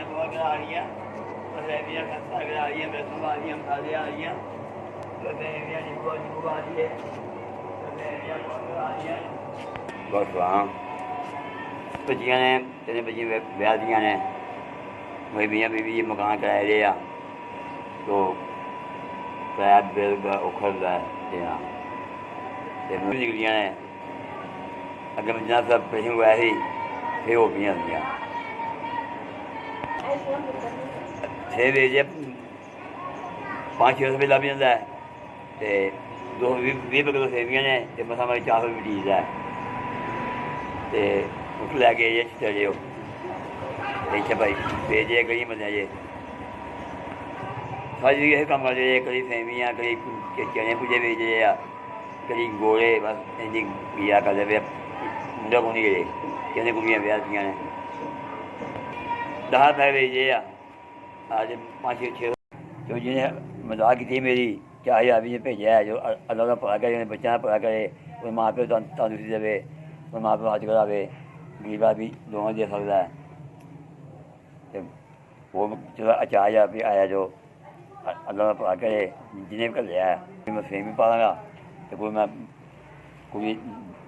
बहुत करा रही हैं रेवियाँ खस्ता करा रही हैं बेसन आ रही हैं मसाले आ रही हैं तो रेवियाँ नींबू नींबू आ रही है तो रेवियाँ बहुत करा रही हैं बहुत वाह बच्चियाँ ने तेरे बच्ची ब्याह दियाँ ने वही मियाँ बीवी मकान किराए लिया तो किराया बिल का उखड़ रहा है देना तो निकलियाँ ने अगर मैं जना सब पेशेंट हुआ ही फिर वो पियाँ दियाँ 6 बजे 5-6 रुपये लग जाता है तो 20 किलो सेवियाँ ने तो मसा मैं 400 रुपये चीज़ है तो उस लैके ये चले हो देखिए भाई भेजे कहीं मतलब ये सारी यही काम करते हैं कभी सेवियाँ कभी चने पूजे भेजे या कभी गोले बस इंजी किया करते पे मुंडा को नहीं गए चने कुड़ियाँ ब्याह दियाँ ने 10 पैसे भेजे या आज 5-6 तो जिन्हें मजाक की थी मेरी 4000 भी भेजा है जो अल्लाह का भला करे बच्चा भला करे कोई माँ प्यो तंदुरुस्ती देवे कोई माँ प्यो हज करावे गरीबा भी दोनों दे सकता है तो वो चलो 4000 भी आया जो अल्लाह का भला करे जिन्हें भी लिया है मैं फेम भी पा लाँगा तो कोई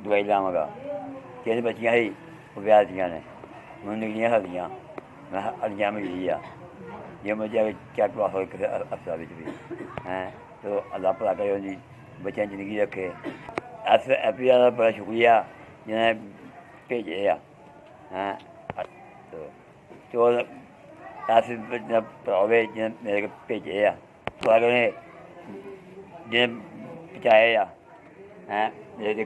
दवाई लावगा कैसे बच्चियाँ ही वो ब्याह दियाँ ने मैं निकलियाँ हल्दियाँ मैं हल्दियाँ में गई ये मुझे चेक पास हो अस्पताल भी हैं तो अल्लाह भला करे उनकी बच्चों जिंदगी रखे ऐसे एपी का बड़ा शुक्रिया जिन्हें भेजे हैं तो ऐसे भरावे जिन्हें मेरे को भेजे भला करे जिन्हें पहुँचाए हैं मेरे